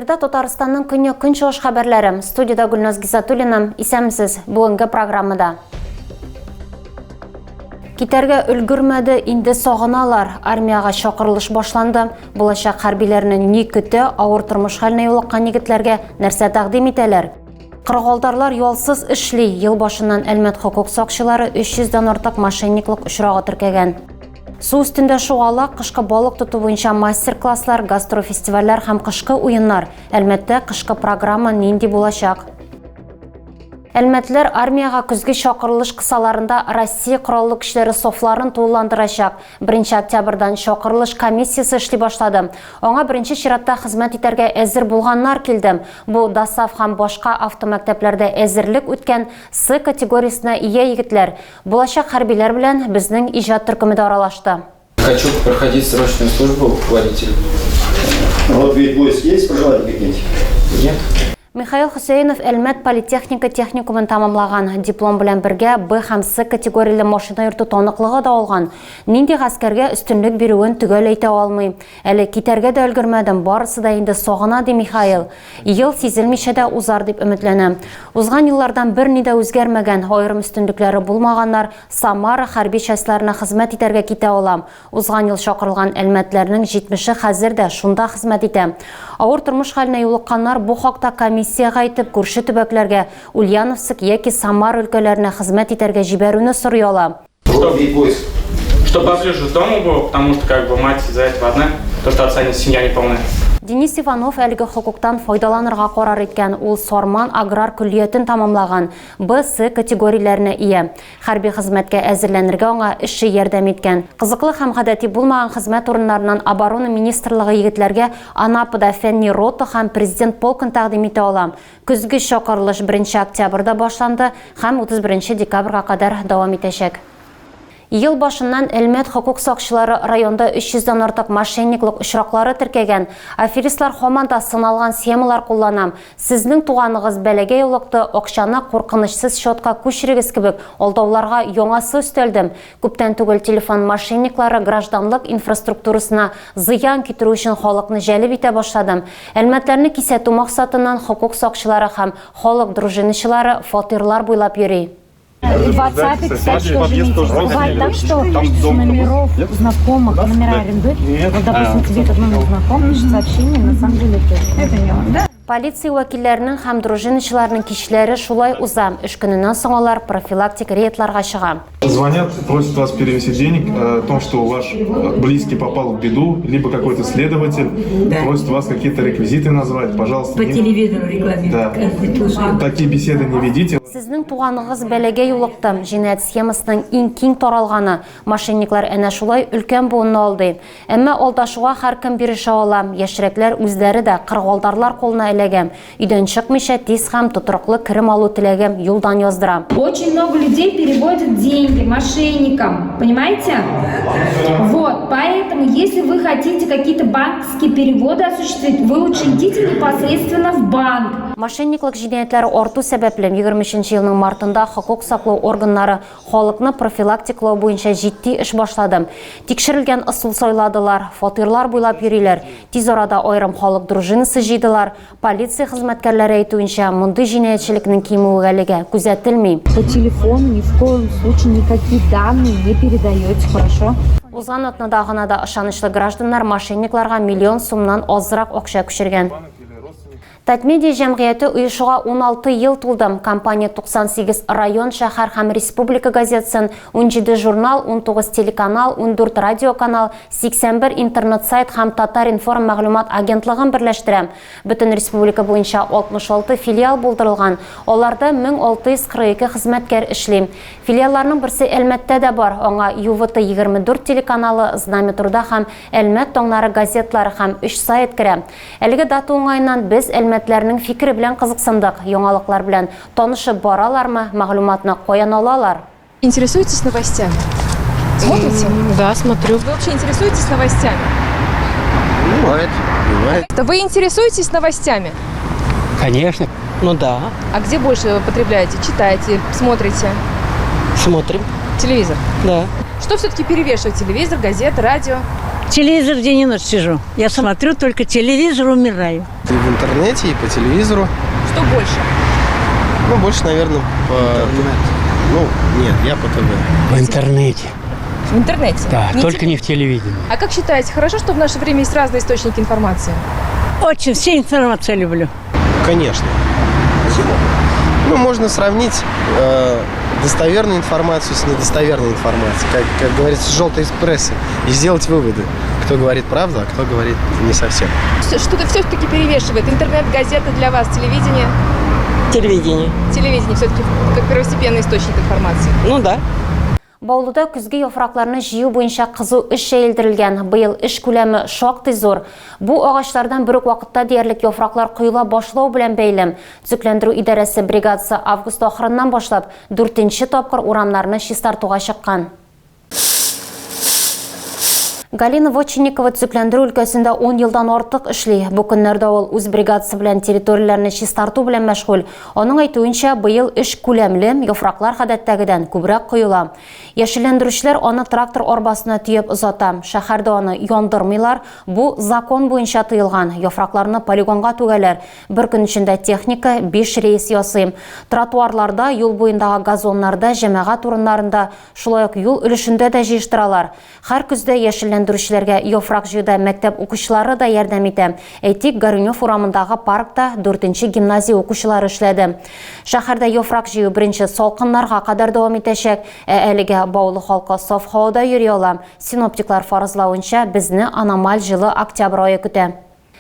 Эфирда Татарстанның күнне күн чыгыш хәбәрләре. Студияда Гүлназ Гизатуллина, исәмсез бүгенге программада. Китәргә өлгөрмәде, инде сагыналар. Армияга чакырылыш башланды. Булачак хәрбиләрне ни көтә, авыр тормыш хәленә юлыккан егетләргә нәрсә тәкъдим итәләр? Кыргылдарлар ялсыз эшли. Ел башыннан Әлмәт хокук сакчылары 300-дан артык мошенниклык очрагы теркәгән. Су өстендә шугала, кышкы балык тоту буенча мастер-класслар, гастрофестивальләр һәм кышкы уеннар. Әлмәттә кышкы программа нинди булачак? Әлмәтләр армияга көзге чакырылыш кысаларында Россия кораллы көчләре софларын тулыландырачак. 1 октябрьдан чакырылыш комиссиясе эшли башлады. Аңа беренче чиратта хезмәт итәргә әзер булганнар килде. Бу ДАСАФ һәм башка автомәктәпләрдә әзерлек үткән С категориясенә ия егетләр. Булачак хәрбиләр белән безнең иҗат төркеме аралашты. Хочу проходить срочную службу водителя. Вот ведь войск есть пожелания какие-нибудь? Нет. Михаил Хусейнов Әлмәт политехника техникумын тамамлаган. Диплом белән бергә Б һәм С категорияле машина йөртү таныклыгы да алган. Нинди гаскәргә үстенлек бирүен төгәл әйтә алмый. Әле китәргә дә өлгермәдем, барысы да инде сагына ди Михаил. Ел сизелмичә дә узар дип өметләнәм. Узган еллардан берни дә үзгәрмәгән, аерым өстенлекләре булмаганнар Самара хәрби частьларына хезмәт итәргә китә алам. Узган ел чакырылган Әлмәтләрнең 70-е хәзер дә шунда хезмәт итә. Авыр тормыш хәленә юлыкканнар бу хакта комиссияга әйтеп күрше төбәкләргә, Ульяновск яки Самар өлкәләренә хезмәт итәргә җибәрүне сорыйлар. Что поближе к дому было, потому что мать из-за этого одна, то что отца семья неполная. Денис Иванов әлеге хокуктан файдаланырга карар иткән. Ул Сорман аграр күллиятен тамамлаган. Б-С категорияләренә ия. Хәрби хезмәткә әзерләнергә аңа эше ярдәм иткән. Кызыклы һәм гадәти булмаган хезмәт урыннарыннан оборона министрлыгы егетләргә Анапада фәнни рота һәм президент полкын тәкъдим итә алам. Көзге чакырылыш 1 октябрьдә башланды һәм 31 декабрьгә кадәр дәвам итәчәк. Ел башыннан Әлмәт хокук сакчылары районда 300-дан артык мошенниклык очраклары теркәгән. Аферистлар һаман да сыналган схемалар куллана. Сезнең туганыгыз бәләгә юлыкты, акчаны куркынычсыз счетка күчерегез кебек алдауларга яңасы өстәлдем. Күптән түгел телефон мошенниклары гражданлык инфраструктурасына зыян китерү өчен халыкны җәлеп итә башладым. Әлмәтләрне кисәтү максатыннан хокук сакчылары һәм халык дружинachылары фатирлар буйлап йөри. В WhatsApp, кстати, тоже видите. Бывает так, что с номеров знакомых номера арендуют. Вот, допустим, тебе этот номер знаком, пишет сообщение, на самом деле это не он, да? Полиция вәкилләренең һәм дружинachыларның кичләре шулай уза. 3 көннән соң алар профилактик рейдларга чыга. Звонят, просят вас перевести денег о том, что ваш близкий попал в беду, либо какой-то следователь, просят вас какие-то реквизиты назвать, пожалуйста. По телевизору рекламируют. Да. Такие беседы не ведите. Сезнең туганыгыз бәләгә юлыкты. Җинаять схемасының иң киң таралганы. Мошенниклар әнә шулай өлкән буынны алды. Әмма алдашуга һәркем бирешә ала. Яшьрәкләр үзләре дә кыргылдарлар кулына эләгәм. Өйдән чыкмыйча тиз һәм тотрыклы керем алу теләгәм юлдан яздыра. Очень много людей переводят деньги мошенникам, понимаете? Вот, поэтому, если вы хотите какие-то банковские переводы осуществить, вы лучше идите непосредственно в банк. Мошенниклык җинаятләре арту сәбәпле 23 елның мартында хокук саклау органнары халыкны профилактиклау буенча җитди эш башлады. Тикшерелгән ысул сайладылар, фатирлар буйлап йөриләр. Тиз арада аерым халык дружинасы җыйдылар. Полиция хезмәткәрләре әйтүенчә, мондый җинаятьчелекнең кимүе әлегә күзәтелми. По телефону ни в коем случае никакие данные не передаете, хорошо? Узган атнада гына да ышанычлы гражданнар мошенникларга 1 миллион сумнан азрак акча күчергән. Татмедиа җәмгыяте оешуга 16 ел тулды. Компания 98 район, шәһәр һәм республика газетасын, 17 журнал, 19 телеканал, 14 радиоканал, 81 интернет сайт һәм Татар информ мәгълүмат агентлыгын берләштерә. Бөтен республика буенча 66 филиал булдырылган. Аларда 1642 хезмәткәр эшли. Филиалларның берсе Әлмәттә дә бар. Аңа ЮВТ 24 телеканалы, Знамя труда һәм Әлмәт таңнары газетлары һәм 3 сайт керә. Әлеге дата уңайыннан без Әлмәтләрнең фикере белән кызыксындык. Яңалыклар белән танышып баралармы, мәгълүматны каян алалар? Интересуетесь новостями? Смотрите? Да, смотрю. Вы вообще интересуетесь новостями? Бывает. Вы интересуетесь новостями? Конечно. Ну да. А где больше вы потребляете? Читаете, смотрите? Смотрим. Телевизор? Да. Что все-таки перевешивает? Телевизор, газеты, радио? Телевизор день и ночь сижу. Я смотрю только телевизор, умираю. И в интернете, и по телевизору. Что больше? Ну, больше, наверное, по... Ну, нет, я по ТВ. В интернете. В интернете? Да, только не в телевидении. А как считаете, хорошо, что в наше время есть разные источники информации? Очень все информацию люблю. Конечно. Почему? Ну, можно сравнить достоверную информацию с недостоверной информацией. Как говорится, с желтой прессы. И сделать выводы. Кто говорит правду, а кто говорит не совсем. Что-то все-таки перевешивает. Интернет, газеты для вас, телевидение? Телевидение. Телевидение все-таки как первостепенный источник информации. Ну да. Баулуда күзгі яфракларны жию бойынша қызу іш шәйілдірілген. Бұйыл іш көлемі шоқтай зор. Бұл ағаштардан бүрік вақытта дерлік яфраклар құйыла башлау білен бейлім. Түзіклендіру идарасы бригадасы август ақырынан башлап 4-ші топқыр урамларыны шистартуға шыққан. Галина Вочинникова түзіклендіру өлкәсінде 10 елдан артық ішлей. Бұл күнлерді ол үз бригадасы білен территорияларыны шистарту білен мәшғул. Оның айтуынша бұйыл іш көлемлі, яфраклар ғадаттағыдан көбірек құйыла. Яшілендірушілер оны трактор орбасына түйіп ұзата. Шәһәрді оны яндырмайлар. Бұл закон бойынша тыйылған. Яфракларны полигонға түгәләр. Бір күн ішінде техника 5 рейс ясый. Тротуарларда, юл бойындағы газонларда, жәмәғат урындарында, шулай ук юл үлішінде дә жиыштыралар. Һәр күзде яшілендірушілерге яфрак жүйді мәктәп оқушылары да ярдәм итә. Әйтик, Горюнев урамындағы паркта 4-ші гимназия оқушылары эшләде. Шәһәрдә яфрак жүйі бірінші салқынларға қадар дәвам итәчәк. Әлегә Баулы халқы саф һавада йөри ала. Синоптиклар фаразлауынча безне аномаль жылы октябрь айы көтә.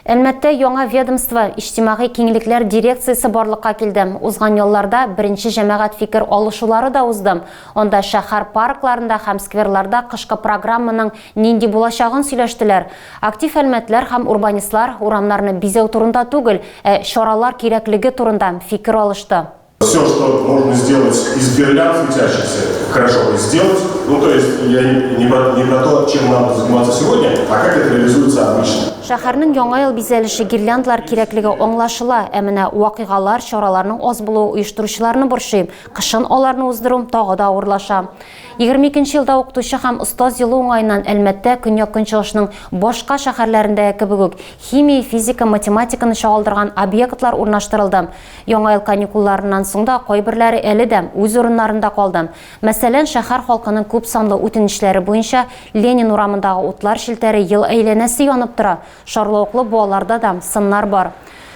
Әлмәттә яңа ведомство иҗтимагый киңлекләр дирекциясе барлыкка килде. Узган елларда беренче җәмәгать фикер алышулары да узды. Онда шәһәр паркларында һәм скверларда кышкы программаның нинди булачагын сөйләштеләр. Актив әлмәтләр һәм урбанистлар урамнарны бизәү турында түгел, чаралар кирәклеге турында фикер алышты. Все, что можно сделать из гирлянд светящихся, хорошо бы сделать. Ну, то есть, я не про то, чем надо заниматься сегодня, а как это реализуется обычно. Шәһәрнең яңа ел бизәлеше гирляндлар кирәклеге аңлашыла, әмінә вакыйгалар, чараларның аз булуы оештыручыларны борчый, кышын аларны уздыру тагы да авырлаша. 22 елда укытучы һәм остаз елы уңайыннан Әлмәттә Көньяк Көнчыгышның башка шәһәрләрендә кебек химия, физика, математиканы чагылдырган объектлар урнаштырылды. Яңа ел каникулларыннан соң да кайберләре әле дә үз урыннарында калды. Мәсәлән, шәһәр халкының күп санлы үтенечләре буенча Ленин урамындагы утлар шелтәре ел әйләнәсе янып тора. Шарлауклы буаларда да сыннар бар.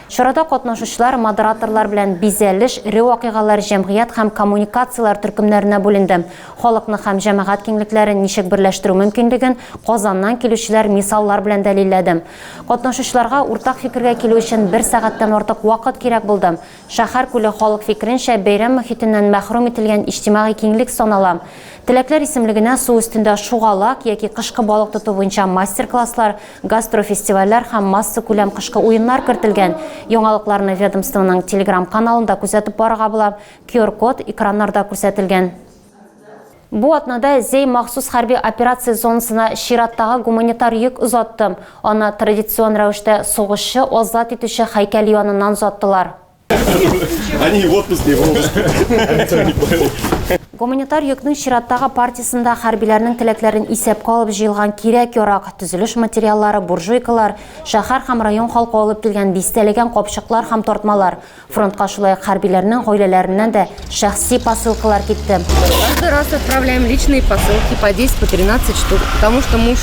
Чарада катнашучылар модераторлар белән бизәлеш, ире вакыйгалар, җәмгыять һәм коммуникациялар төркемнәренә бүленде. Халыкны һәм җәмәгать киңлекләрен ничек берләштерү мөмкинлеген Казаннан килүчеләр мисаллар белән дәлилләде. Катнашучыларга уртак фикергә килү өчен 1 сәгатьтән артык вакыт кирәк булды. Шәһәр күле халык фикеренчә бәйрәм мөхитеннән мәхрүм ителгән иҗтимагый киңлек санала. Теләкләр исемлегенә су өстендә шугалак яки кышкы балык тоту буенча мастер-класслар, гастрофестивальләр һәм масса күләм кышкы уеннар кертелгән. Яңалыкларны ведомствоның телеграм-каналында күзәтеп барырга була. QR-код экраннарда күрсәтелгән. Бу атнада Зей махсус хәрби операция зонасына чираттагы гуманитар йөк узатты. Аны традицион рәвештә сугышчы азат итүче һәйкәл яныннан узаттылар. Они в отпуск не Гуманитар йөкнең чираттагы партиясында хәрбиләрнең теләкләрен исәпкә алып җыелган кирәк-ярак, төзелеш материаллары, буржуйкалар, шәһәр һәм район халкы алып килгән дистәләгән капчыклар һәм тартмалар. Фронтка шулай хәрбиләрнең гаиләләреннән дә шәхси посылкалар китте. Каждый раз отправляем личные посылки по 10-13 штук, потому что муж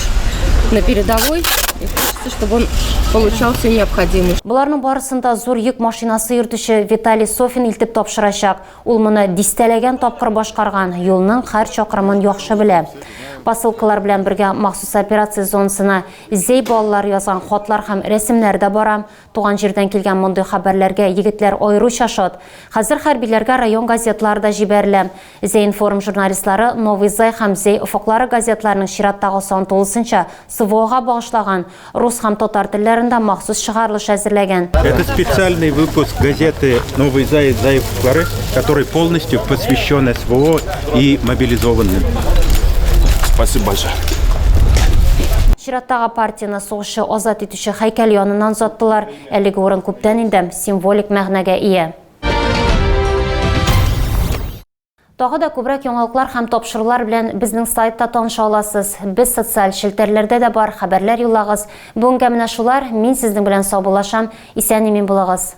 на передовой, и хочется, чтобы он получал все необходимое. Буларның барысында зур йөк машинасы йөртүче Виталий Софин илтеп тапшырачак. Ул моны дистәләгән тапкыр башкарган, юлның һәр чакрымын яхшы белә. Посылкалар белән бергә махсус операция зонасына Зей балалар язган хатлар һәм рәсемнәр дә бара. Туган җирдән килгән мондый хәбәрләргә егетләр аеруча шат. Хәзер хәрбиләргә район газетлары да җибәрелә. Зей информ журналистлары Новый Зай һәм Зей уфыклары газетларының чираттагы сан тулысынча СВОга багышланган рус һәм татар телләрендә махсус чыгарылыш әзерләгән. Это специальный выпуск газеты Новый Зай, Зай уфыклары, который полностью посвящен СВО и мобилизованным. Спасибо большое. Чираттагы партияны сугышы азат итүче һәйкәл яныннан узаттылар. Әлеге урын күптән инде символик мәгънәгә ия. Тагы да күбрәк яңалыклар һәм тапшырулар белән безнең сайтта таныша аласыз. Без социаль челтәрләрдә дә бар, хәбәрләр юллагыз. Бүгенгә менә шулар, мин сезнең белән саубуллашам. Исән-имин булыгыз.